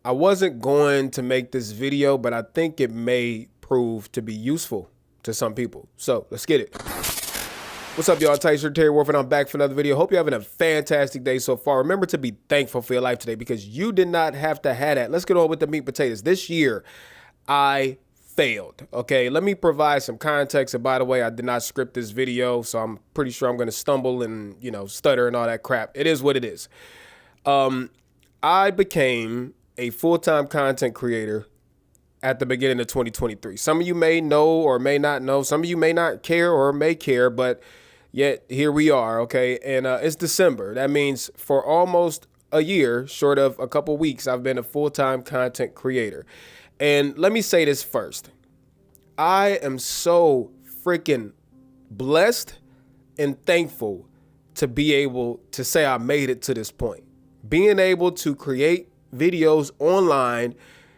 I wasn't going to make this video, but I think it may prove to be useful to some people. So let's get it. What's up, y'all? Tyson Terry Wolf, and I'm back for another video. Hope you're having a fantastic day so far. Remember to be thankful for your life today because you did not have to have that. Let's get on with the meat and potatoes. This year, I failed. Okay, let me provide some context. And by the way, I did not script this video, so I'm pretty sure I'm going to stumble and, stutter and all that crap. It is what it is. I became a full-time content creator at the beginning of 2023. Some of you may know or may not know. Some of you may not care or may care, but yet here we are, okay? And it's December. That means for almost a year, short of a couple weeks, I've been a full-time content creator. And let me say this first. I am so freaking blessed and thankful to be able to say I made it to this point. Being able to create videos online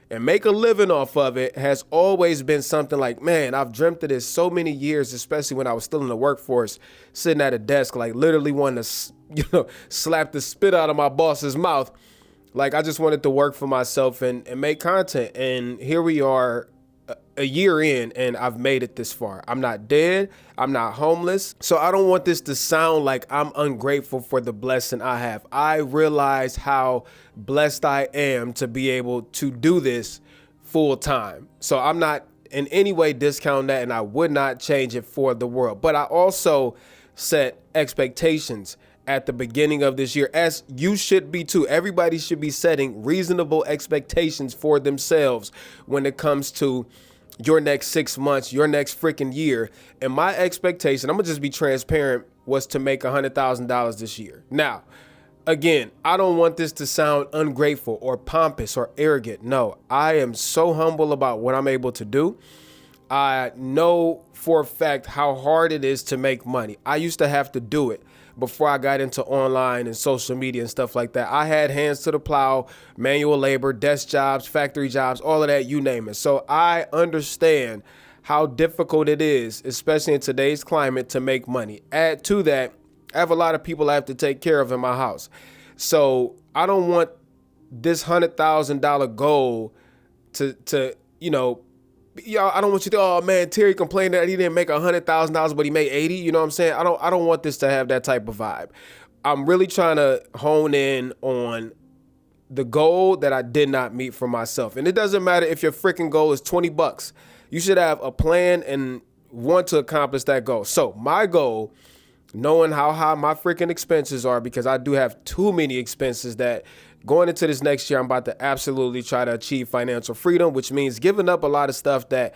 and make a living off of it has always been something like, man, I've dreamt of this so many years, especially when I was still in the workforce, sitting at a desk, like literally wanting to, slap the spit out of my boss's mouth. Like I just wanted to work for myself and make content. And here we are a year in and I've made it this far. I'm not dead. I'm not homeless. So I don't want this to sound like I'm ungrateful for the blessing I have. I realize how blessed I am to be able to do this full time. So I'm not in any way discounting that, and I would not change it for the world. But I also set expectations at the beginning of this year, as you should be too. Everybody should be setting reasonable expectations for themselves when it comes to your next 6 months, your next freaking year. And my expectation, I'm gonna just be transparent, was to make $100,000 this year. Now, again, I don't want this to sound ungrateful or pompous or arrogant. No, I am so humble about what I'm able to do. I know for a fact how hard it is to make money. I used to have to do it before I got into online and social media and stuff like that. I had hands to the plow, manual labor, desk jobs, factory jobs, all of that, you name it. So I understand how difficult it is, especially in today's climate, to make money. Add to that, I have a lot of people I have to take care of in my house. So I don't want this $100,000 goal to y'all, I don't want you to, oh man, Terry complained that he didn't make $100,000, but he made 80. You know what I'm saying? I don't want this to have that type of vibe. I'm really trying to hone in on the goal that I did not meet for myself. And it doesn't matter if your freaking goal is 20 bucks. You should have a plan and want to accomplish that goal. So my goal, knowing how high my freaking expenses are, because I do have too many expenses, that going into this next year, I'm about to absolutely try to achieve financial freedom, which means giving up a lot of stuff that,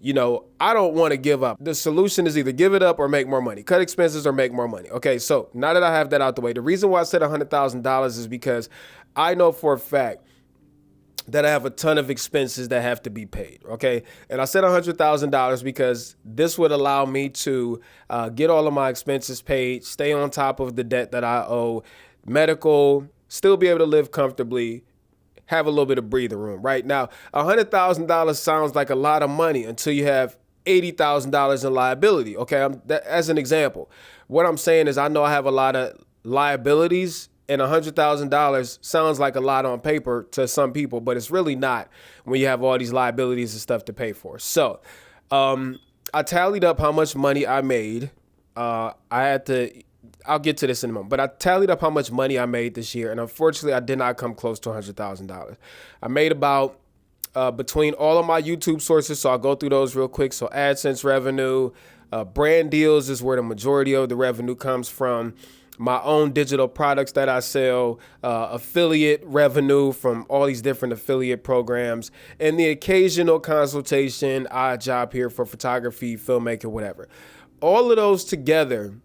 I don't want to give up. The solution is either give it up or make more money, cut expenses or make more money. Okay, so now that I have that out the way, the reason why I said $100,000 is because I know for a fact that I have a ton of expenses that have to be paid, okay? And I said $100,000 because this would allow me to get all of my expenses paid, stay on top of the debt that I owe, medical, still be able to live comfortably, have a little bit of breathing room. Right now, $100,000 sounds like a lot of money until you have $80,000 in liability, okay? As an example, what I'm saying is I know I have a lot of liabilities, and $100,000 sounds like a lot on paper to some people, but it's really not when you have all these liabilities and stuff to pay for. So I tallied up how much money I made. I'll get to this in a moment, but I tallied up how much money I made this year, and unfortunately, I did not come close to $100,000. I made about, between all of my YouTube sources, so I'll go through those real quick. So AdSense revenue, brand deals is where the majority of the revenue comes from. My own digital products that I sell, affiliate revenue from all these different affiliate programs, and the occasional consultation, odd job here for photography, filmmaking, whatever. All of those together,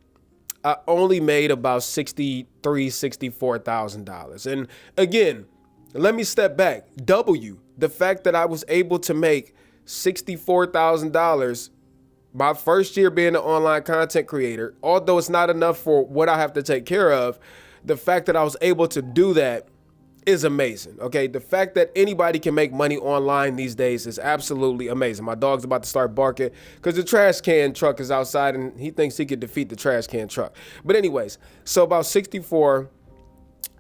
I only made about $64,000. And again, let me step back. The fact that I was able to make $64,000 my first year being an online content creator, although it's not enough for what I have to take care of, the fact that I was able to do that is amazing. Okay, the fact that anybody can make money online these days is absolutely amazing. My dog's about to start barking because the trash can truck is outside and he thinks he could defeat the trash can truck. But anyways, so about 64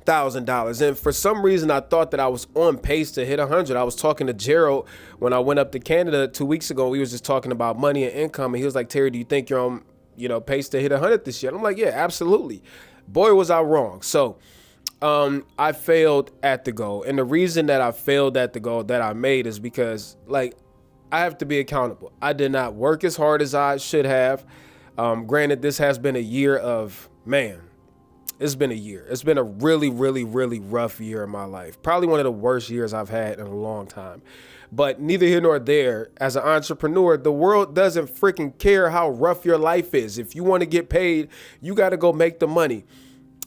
$1,000. And for some reason, I thought that I was on pace to hit 100. I was talking to Gerald when I went up to Canada 2 weeks ago. We was just talking about money and income. And he was like, Terry, do you think you're on, pace to hit 100 this year? And I'm like, yeah, absolutely. Boy, was I wrong. So I failed at the goal. And the reason that I failed at the goal that I made is because, like, I have to be accountable. I did not work as hard as I should have. Granted, this has been a year of, it's been a year. It's been a really, really, really rough year in my life. Probably one of the worst years I've had in a long time. But neither here nor there. As an entrepreneur, the world doesn't freaking care how rough your life is. If you want to get paid, you got to go make the money.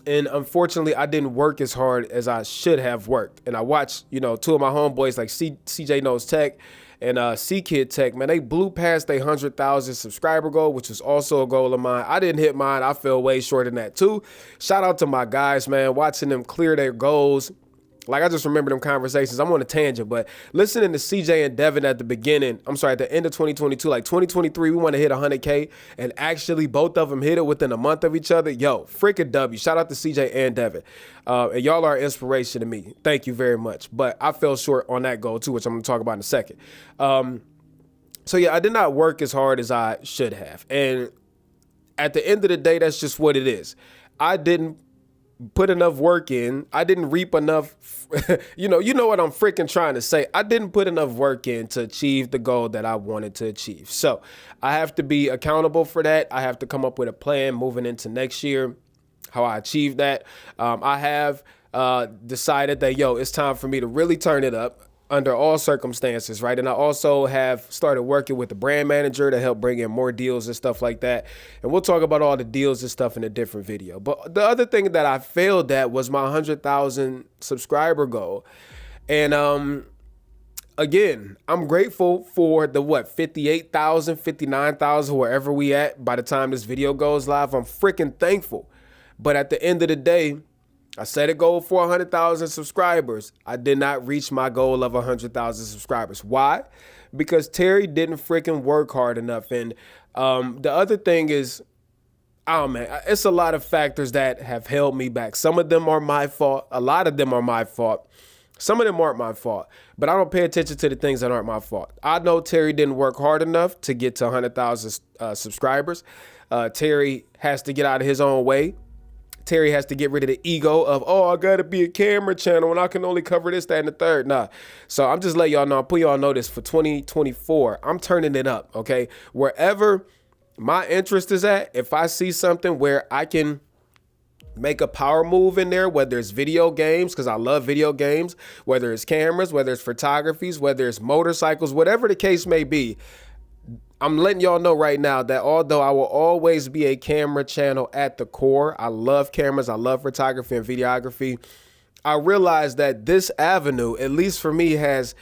And unfortunately, I didn't work as hard as I should have worked. And I watched, two of my homeboys like CJ Knows Tech and C-Kid Tech, man, they blew past their 100,000 subscriber goal, which was also a goal of mine. I didn't hit mine. I fell way short in that too. Shout out to my guys, man, watching them clear their goals. Like, I just remember them conversations. I'm on a tangent, but listening to CJ and Devin at the end of 2022, like 2023, we want to hit 100K, and actually both of them hit it within a month of each other. Yo, freaking W. Shout out to CJ and Devin. And y'all are an inspiration to me. Thank you very much. But I fell short on that goal too, which I'm going to talk about in a second. So yeah, I did not work as hard as I should have. And at the end of the day, that's just what it is. I didn't put enough work in. I didn't reap enough, you know what I'm freaking trying to say. I didn't put enough work in to achieve the goal that I wanted to achieve. So I have to be accountable for that. I have to come up with a plan moving into next year, how I achieve that. I have decided that, it's time for me to really turn it up under all circumstances, right? And I also have started working with the brand manager to help bring in more deals and stuff like that. And we'll talk about all the deals and stuff in a different video. But the other thing that I failed at was my 100,000 subscriber goal. And again, I'm grateful for the 58,000, 59,000, wherever we at by the time this video goes live. I'm freaking thankful. But at the end of the day, I set a goal for 100,000 subscribers. I did not reach my goal of 100,000 subscribers. Why? Because Terry didn't freaking work hard enough. And the other thing is, it's a lot of factors that have held me back. Some of them are my fault. A lot of them are my fault. Some of them aren't my fault. But I don't pay attention to the things that aren't my fault. I know Terry didn't work hard enough to get to 100,000 subscribers. Terry has to get out of his own way. Terry has to get rid of the ego of, I got to be a camera channel and I can only cover this, that, and the third. Nah. So I'm just letting y'all know, I'll put y'all on notice for 2024. I'm turning it up, okay? Wherever my interest is at, if I see something where I can make a power move in there, whether it's video games, because I love video games, whether it's cameras, whether it's photographies, whether it's motorcycles, whatever the case may be, I'm letting y'all know right now that although I will always be a camera channel at the core, I love cameras, I love photography and videography, I realize that this avenue, at least for me, has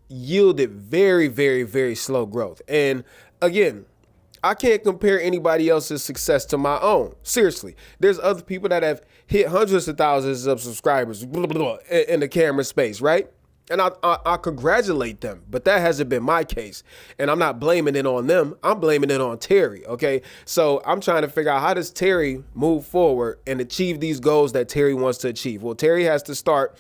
yielded very, very, very slow growth. And again, I can't compare anybody else's success to my own. Seriously, there's other people that have hit hundreds of thousands of subscribers in the camera space, right? And I congratulate them, but that hasn't been my case. And I'm not blaming it on them. I'm blaming it on Terry, okay? So I'm trying to figure out, how does Terry move forward and achieve these goals that Terry wants to achieve? Well, Terry has to start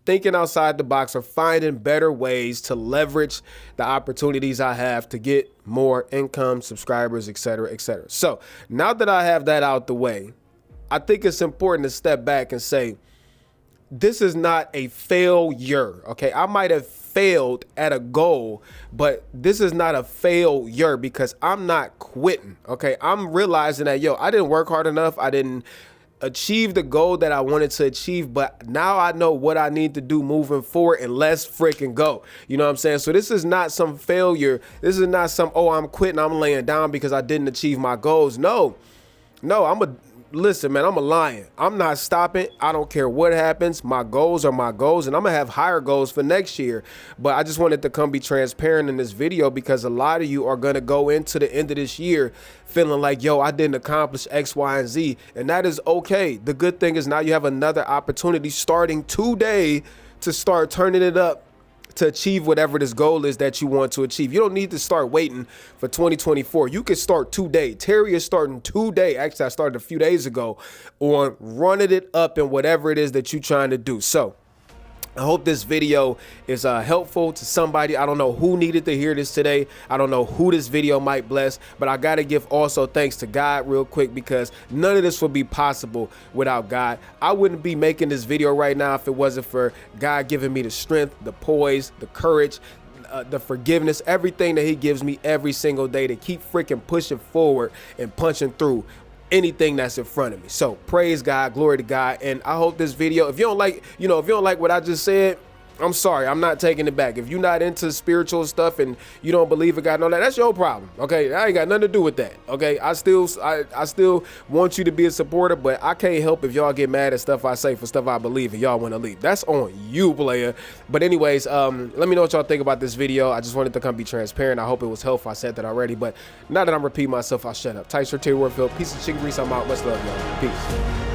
thinking outside the box or finding better ways to leverage the opportunities I have to get more income, subscribers, et cetera, et cetera. So now that I have that out the way, I think it's important to step back and say, this is not a failure, okay? I might have failed at a goal, but this is not a failure because I'm not quitting, okay? I'm realizing that, I didn't work hard enough. I didn't achieve the goal that I wanted to achieve, but now I know what I need to do moving forward, and let's freaking go. You know what I'm saying? So this is not some failure. This is not some, I'm quitting, I'm laying down because I didn't achieve my goals. No, listen, man, I'm a lion. I'm not stopping. I don't care what happens. My goals are my goals, and I'm going to have higher goals for next year. But I just wanted to come be transparent in this video because a lot of you are going to go into the end of this year feeling like, I didn't accomplish X, Y, and Z. And that is okay. The good thing is now you have another opportunity starting today to start turning it up to achieve whatever this goal is that you want to achieve. You don't need to start waiting for 2024. You can start today. Terry is starting today. Actually, I started a few days ago on running it up in whatever it is that you're trying to do. So I hope this video is helpful to somebody. I don't know who needed to hear this today. I don't know who this video might bless, but I got to give also thanks to God real quick, because none of this would be possible without God. I wouldn't be making this video right now if it wasn't for God giving me the strength, the poise, the courage, the forgiveness, everything that he gives me every single day to keep freaking pushing forward and punching through anything that's in front of me. So praise God, glory to God. And I hope this video, if you don't like, if you don't like what I just said, I'm sorry, I'm not taking it back. If you're not into spiritual stuff and you don't believe in God and all that, that's your problem. Okay, I ain't got nothing to do with that. Okay, I still want you to be a supporter, but I can't help if y'all get mad at stuff I say for stuff I believe and y'all want to leave. That's on you, player. But anyways, let me know what y'all think about this video. I just wanted to come be transparent. I hope it was helpful. I said that already, but now that I'm repeating myself, I'll shut up. Tyson Terry Warfield, piece of chicken grease. I'm out. Much love, y'all. Peace.